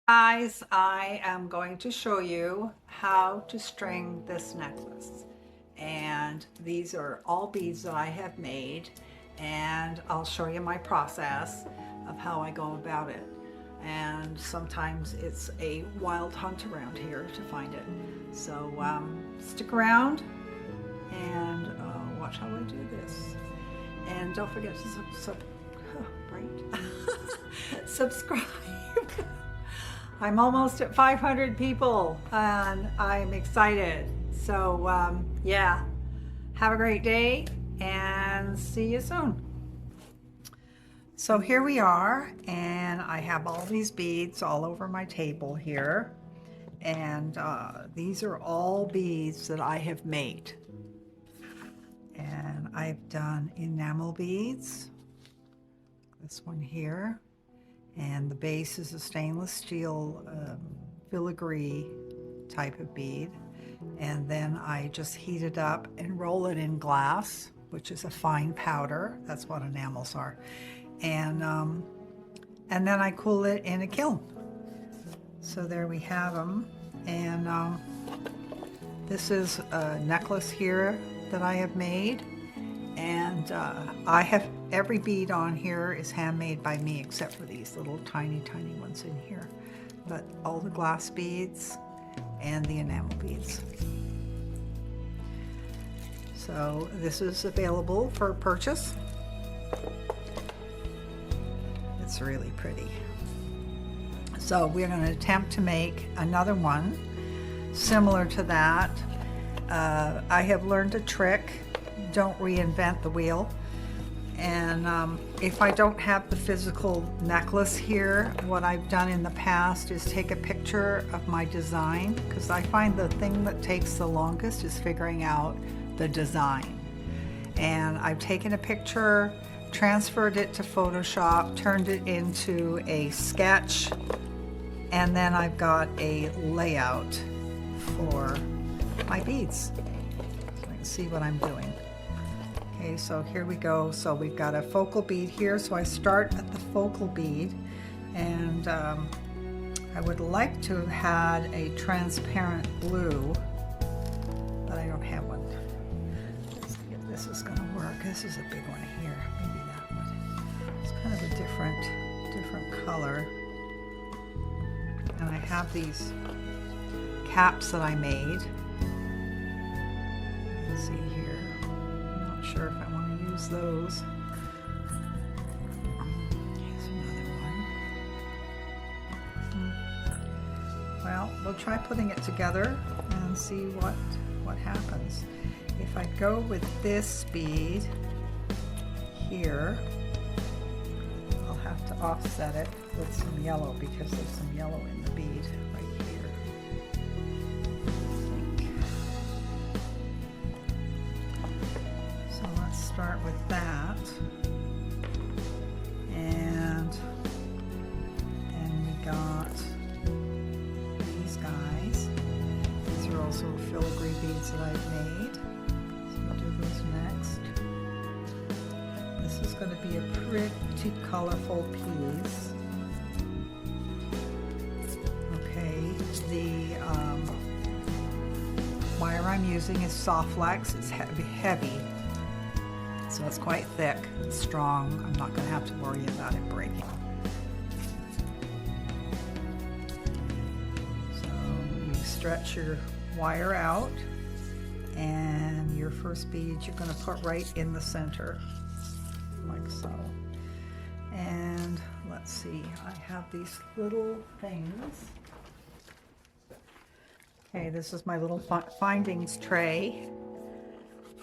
Guys, I am going to show you how to string this necklace. And these are all beads that I have made, and I'll show you my process of how I go about it. And sometimes it's a wild hunt around here to find it. So stick around and watch how I do this. And don't forget to subscribe. I'm almost at 500 people and I'm excited. So yeah, have a great day and see you soon. So here we are, and I have all these beads all over my table here. And these are all beads that I have made. And I've done enamel beads, this one here. And the base is a stainless steel filigree type of bead. And then I just heat it up and roll it in glass, which is a fine powder. That's what enamels are. And then I cool it in a kiln. So there we have them. And this is a necklace here that I have made. And I have every bead on here is handmade by me except for these little tiny ones in here, but all the glass beads and the enamel beads. So this is available for purchase. It's really pretty. So we're going to attempt to make another one similar to that. I have learned a trick. Don't reinvent the wheel. And if I don't have the physical necklace here, what I've done in the past is take a picture of my design, because I find the thing that takes the longest is figuring out the design. And I've taken a picture, transferred it to Photoshop, turned it into a sketch, and then I've got a layout for my beads. So I can see what I'm doing. Okay, so here we go. So we've got a focal bead here. So I start at the focal bead, and I would like to have had a transparent blue, but I don't have one. Let's see if this is going to work. This is a big one here. Maybe that one. It's kind of a different color. And I have these caps that I made. Let's see here. Sure if I want to use those. Here's another one. Well, we'll try putting it together and see what happens. If I go with this bead here, I'll have to offset it with some yellow because there's some yellow in the bead right here. Start with that, and then we got these guys. These are also filigree beads that I've made, so we'll do those next. This is going to be a pretty colorful piece. Okay, the wire I'm using is soft flex. It's heavy. So it's quite thick and strong. I'm not going to have to worry about it breaking. So you stretch your wire out, and your first bead you're going to put right in the center, like so. And let's see, I have these little things. Okay, this is my little findings tray.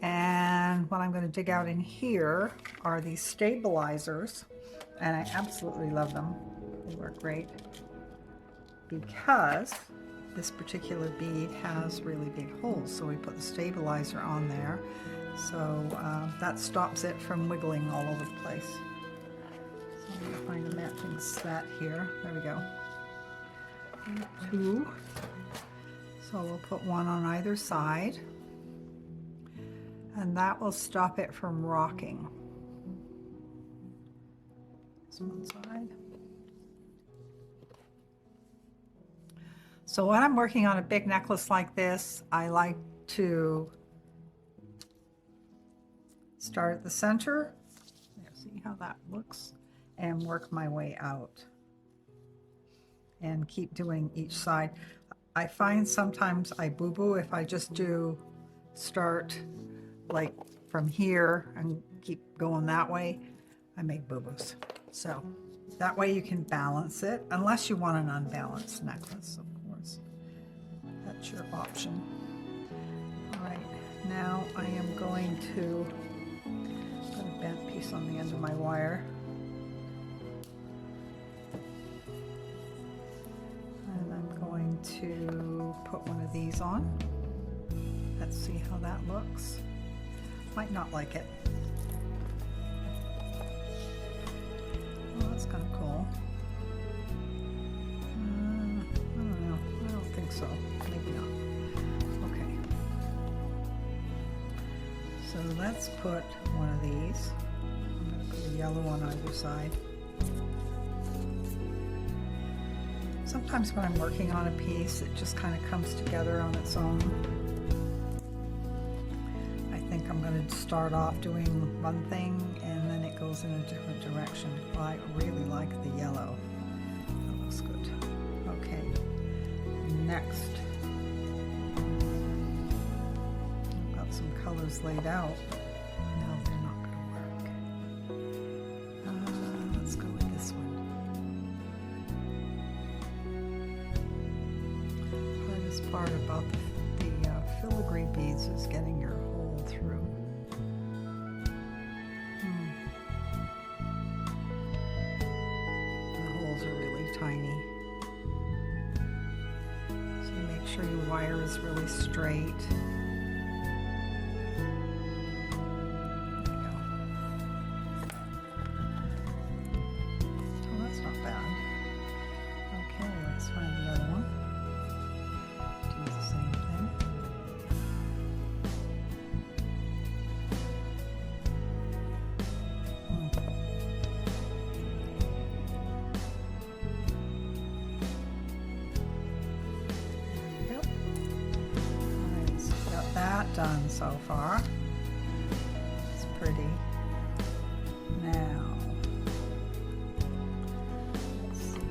And what I'm going to dig out in here are these stabilizers, and I absolutely love them. They work great because this particular bead has really big holes, so we put the stabilizer on there, so that stops it from wiggling all over the place. So I'm going to find a matching set here. There we go. Two. So we'll put one on either side. And that will stop it from rocking. This one side. So when I'm working on a big necklace like this, I like to start at the center, see how that looks, and work my way out and keep doing each side. I find sometimes I boo-boo if I just do start like from here and keep going that way. I make boo-boos. So that way you can balance it, unless you want an unbalanced necklace, of course. That's your option. All right, now I am going to put a bent piece on the end of my wire. And I'm going to put one of these on. Let's see how that looks. Might not like it. Oh, that's kind of cool. I don't know. I don't think so. Maybe not. Okay. So let's put one of these. I'm going to put a yellow one on either side. Sometimes when I'm working on a piece, it just kind of comes together on its own. I think I'm going to start off doing one thing and then it goes in a different direction. Well, I really like the yellow. That looks good. Okay, next. I've got some colors laid out. No, they're not going to work. Let's go with this one. Hardest part about the filigree beads is getting your hole through. The holes are really tiny. So you make sure your wire is really straight. There we go. Oh, that's not bad. Okay, let's find the other one. Do the same thing. Yep. Alright, so we got that done so far. It's pretty. Now, let's see.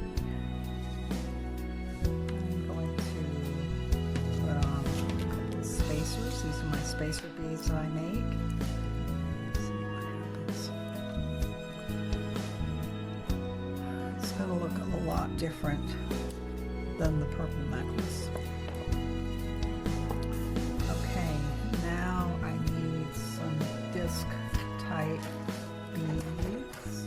I'm going to put on a couple of spacers. These are my spacer beads that I make. Let's see what happens. It's going to look a lot different than the purple necklace. Okay, now I need some disc type beads.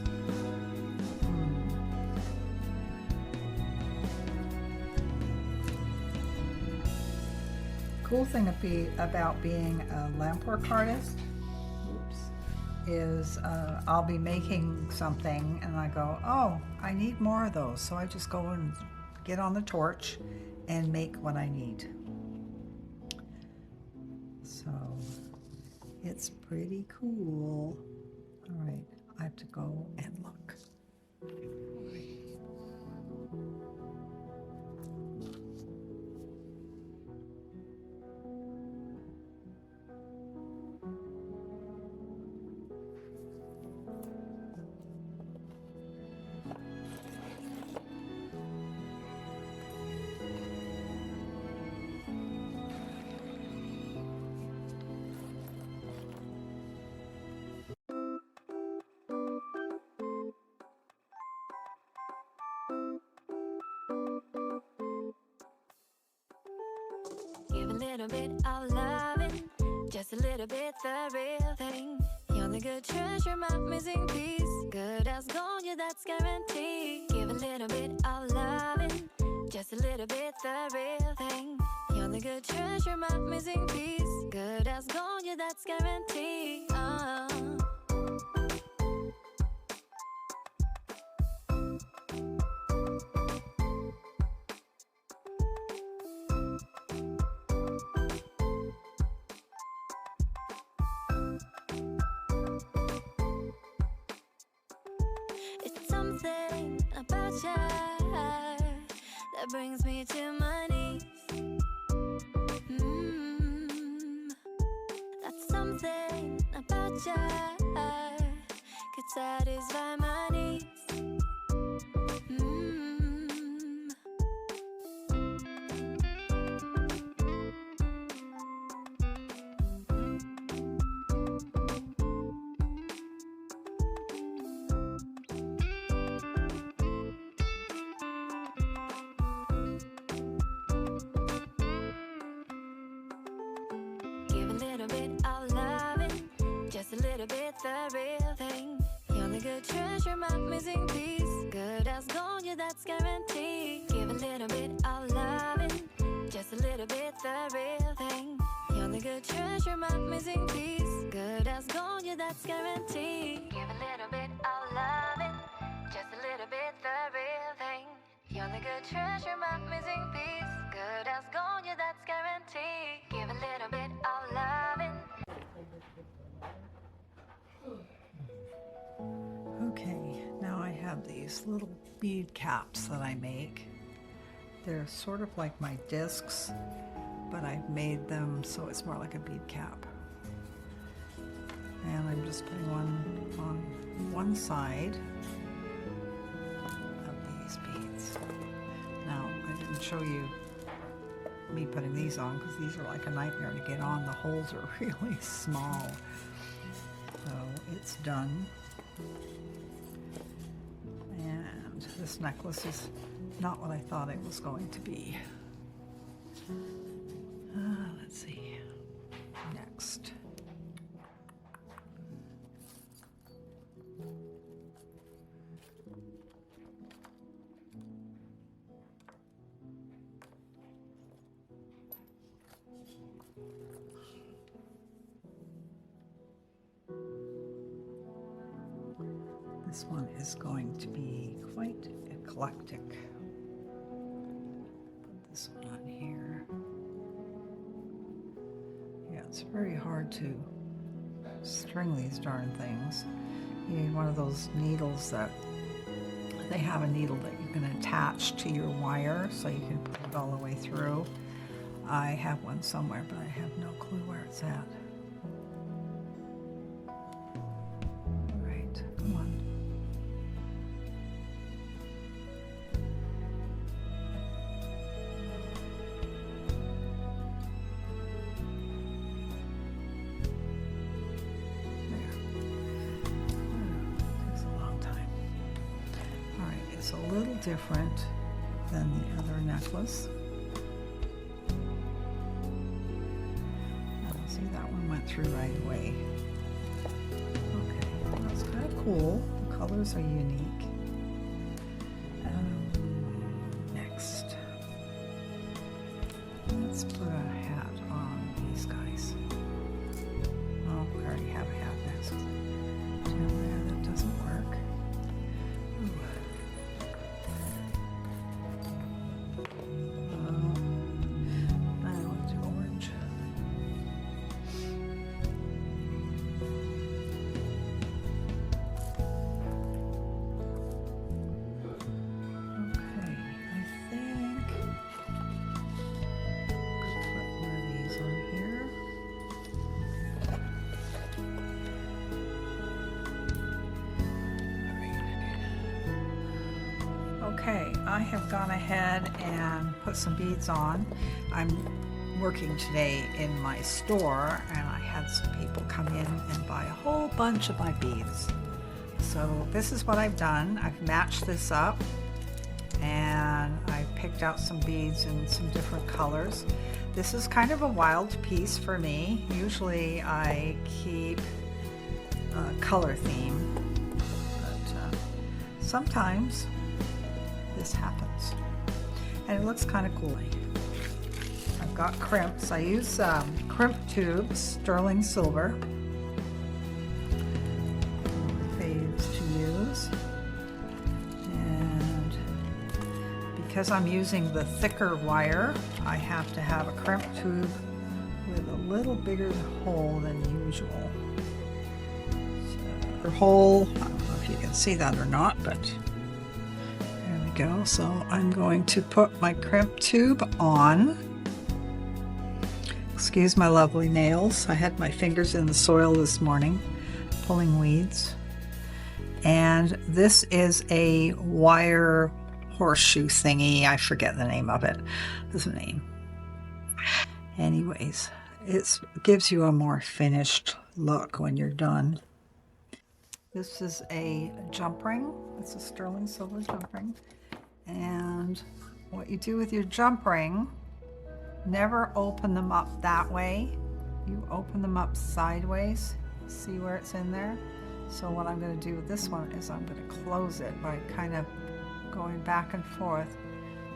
Cool thing about being a Lampwork artist is I'll be making something and I go, oh, I need more of those. So I just go and get on the torch and make what I need. So it's pretty cool. All right, I have to go and look. Give a little bit of loving, just a little bit the real thing. You're the good treasure, my missing piece. Good as gold, yeah, that's guaranteed. Give a little bit of loving, just a little bit the real thing. You're the good treasure, my missing piece. Good as gold, yeah, that's guaranteed. It's something about you that brings me to my knees. pleasure could satisfy my needs. Give a little bit of loving, just a little bit the real thing. You're the good treasure, my missing piece. Good as gold, yeah, that's guaranteed. Give a little bit of loving, just a little bit the real thing. You're the good treasure, my missing piece. Good as gold, yeah, that's guaranteed. Give a little bit of loving, just a little bit the real thing. You're the good treasure, my missing piece. Good as gold, yeah, that's guaranteed. Give a little bit of loving. Okay, now I have these little bead caps that I make. They're sort of like my discs, but I've made them so it's more like a bead cap. And I'm just putting one on one side of these beads. Now, I didn't show you me putting these on because these are like a nightmare to get on. The holes are really small. So it's done. And this necklace is not what I thought it was going to be. Let's see. Next. This one is going to be quite eclectic. Put this one on here. Yeah, it's very hard to string these darn things. You need one of those needles that they have a needle that you can attach to your wire so you can put it all the way through. I have one somewhere, but I have no clue where it's at. All right, come on. It's a little different than the other necklace. Oh, see, that one went through right away. Okay, that's kind of cool. The colors are unique. Next, let's put a hat on these guys. Oh, we already have a hat next. Down there, that doesn't work. Ooh. Okay, I have gone ahead and put some beads on. I'm working today in my store and I had some people come in and buy a whole bunch of my beads. So this is what I've done. I've matched this up and I picked out some beads in some different colors. This is kind of a wild piece for me. Usually I keep a color theme, but sometimes this happens. And it looks kind of cool. I've got crimps. I use crimp tubes, sterling silver. Faves to use. And because I'm using the thicker wire, I have to have a crimp tube with a little bigger hole than usual. So, hole, I don't know if you can see that or not, but there we go. So I'm going to put my crimp tube on. Excuse my lovely nails. I had my fingers in the soil this morning. pulling weeds. And this is a wire horseshoe thingy. I forget the name of it. There's a name. Anyways, it gives you a more finished look when you're done. This is a jump ring. It's a sterling silver jump ring. And what you do with your jump ring, never open them up that way. You open them up sideways. See where it's in there? So what I'm going to do with this one is I'm going to close it by kind of going back and forth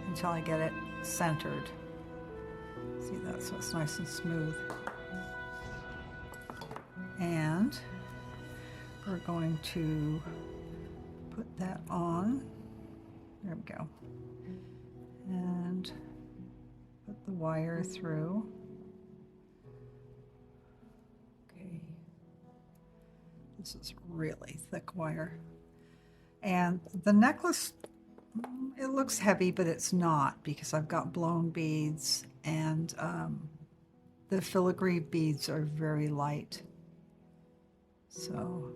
until I get it centered. See that? So it's nice and smooth. And we're going to put that on. There we go. And put the wire through. Okay. This is really thick wire. And the necklace, it looks heavy, but it's not, because I've got blown beads, and the filigree beads are very light. So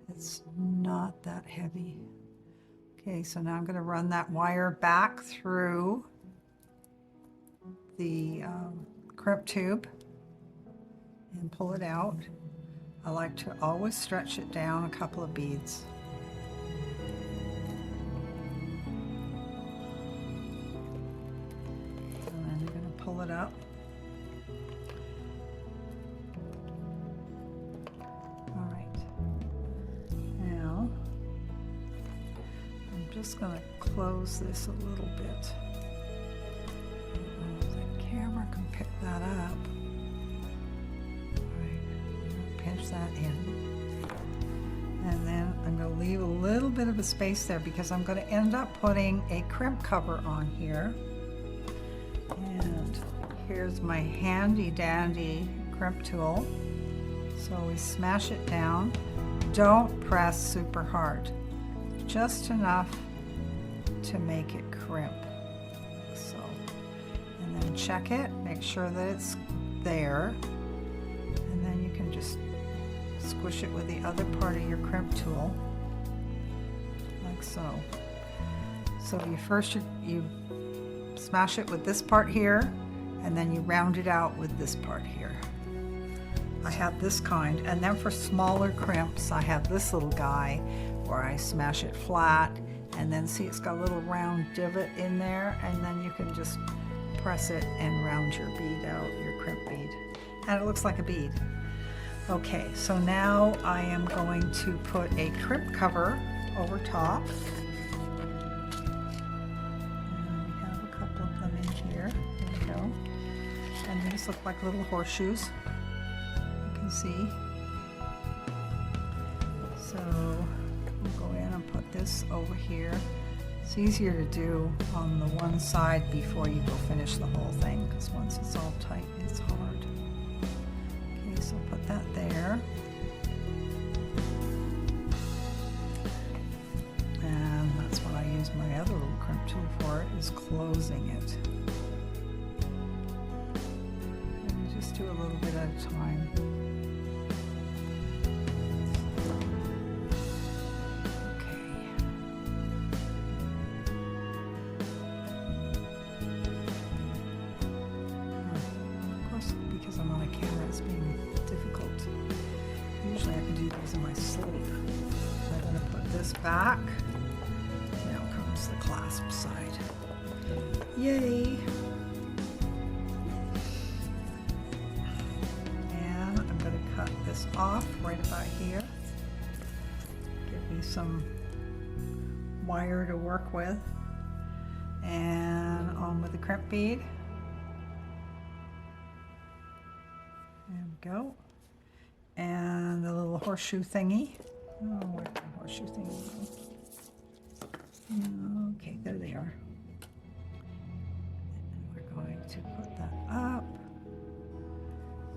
it's not that heavy. Okay, so now I'm going to run that wire back through the crimp tube and pull it out. I like to always stretch it down a couple of beads. And then you're going to pull it up. All right. Now, I'm just going to close this a little bit. The camera can pick that up. Pinch that in, and then I'm going to leave a little bit of a space there because I'm going to end up putting a crimp cover on here. And here's my handy dandy crimp tool. So we smash it down. Don't press super hard, just enough to make it crimp. So, and then check it, make sure that it's there, and then you can just squish it with the other part of your crimp tool, like so. So you smash it with this part here, and then you round it out with this part here. I have this kind, and then for smaller crimps, I have this little guy where I smash it flat, and then see it's got a little round divot in there, and then you can just press it and round your bead out, your crimp bead, and it looks like a bead. Okay, so now I am going to put a crimp cover over top. And we have a couple of them in here. There we go. And these look like little horseshoes. You can see. So we'll go in and put this over here. It's easier to do on the one side before you go finish the whole thing, because once it's all tight, it's hard. So put that there. And that's what I use my other little crimp tool for, is closing it. And you just do a little bit at a time. Usually I can do these in my sleep. I'm going to put this back. Now comes the clasp side. Yay! And I'm going to cut this off right about here. Give me some wire to work with. And on with the crimp bead. There we go. And the little horseshoe thingy. Oh, where's the horseshoe thingy? Okay, there they are. And we're going to put that up.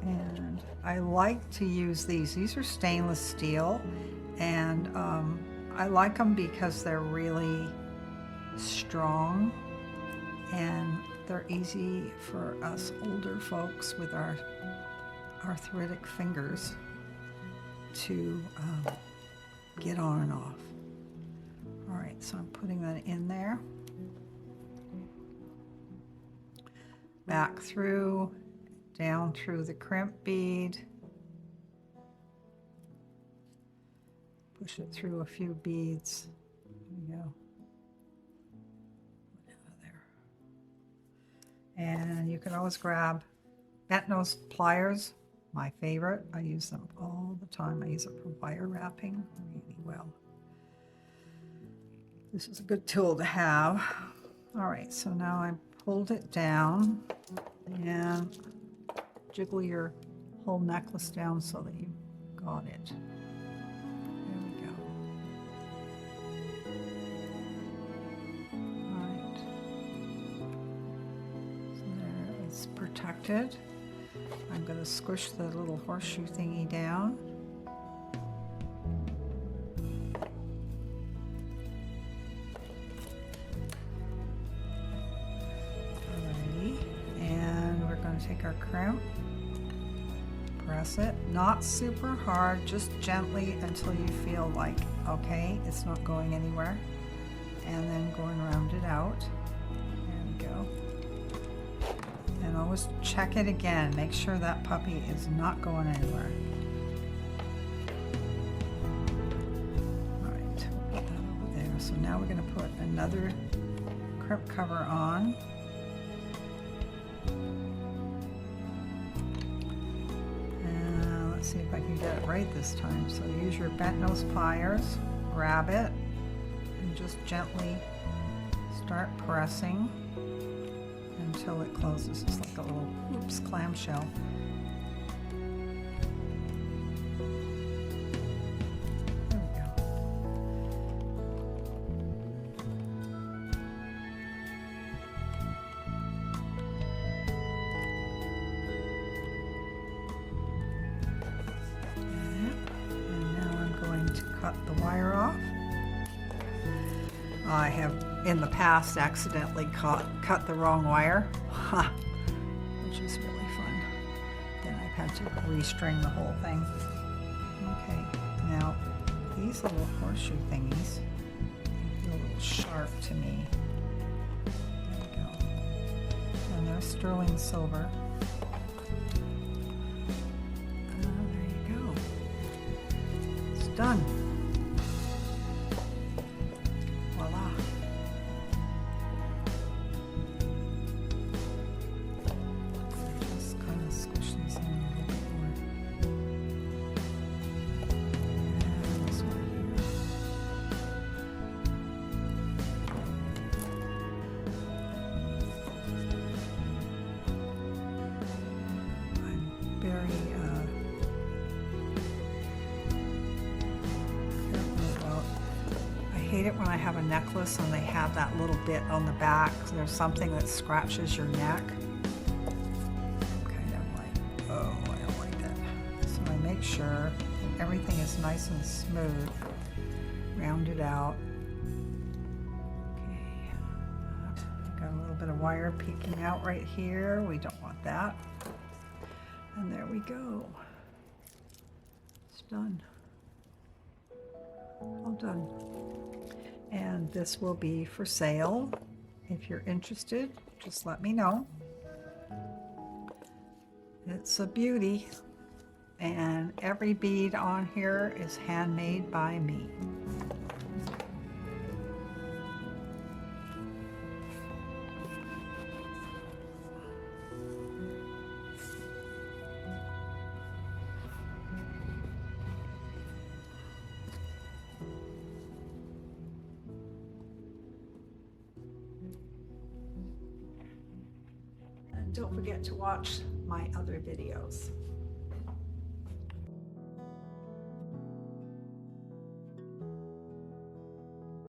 And I like to use these. These are stainless steel, and I like them because they're really strong, and they're easy for us older folks with our arthritic fingers to get on and off. All right, so I'm putting that in there. Back through, down through the crimp bead. Push it through a few beads. There we go. Put it out of there. And you can always grab bent nose pliers, my favorite. I use them all the time. I use it for wire wrapping really well. This is a good tool to have. All right, so now I pulled it down and jiggle your whole necklace down so that you got it. There we go. All right. So there it's protected. I'm going to squish the little horseshoe thingy down. Take our crimp, press it, not super hard, just gently until you feel like, okay, it's not going anywhere, and then going around it out. There we go. And always check it again, make sure that puppy is not going anywhere. All right, we'll put that over there. So now we're going to put another crimp cover on. See if I can get it right this time. So use your bent nose pliers, grab it, and just gently start pressing until it closes. It's like a little, oops, clamshell. There we go. Cut the wire off. I have in the past accidentally cut the wrong wire, which is really fun. Then I've had to restring the whole thing. Okay, now these little horseshoe thingies feel a little sharp to me. There we go. And they're sterling silver. There you go. It's done. I hate it when I have a necklace and they have that little bit on the back. There's something that scratches your neck. I'm kind of like, oh, I don't like that. So I make sure that everything is nice and smooth. Round it out. Okay, got a little bit of wire peeking out right here. We don't want that. And there we go. It's done. All done. And this will be for sale. If you're interested, just let me know. It's a beauty. And every bead on here is handmade by me. Don't forget to watch my other videos.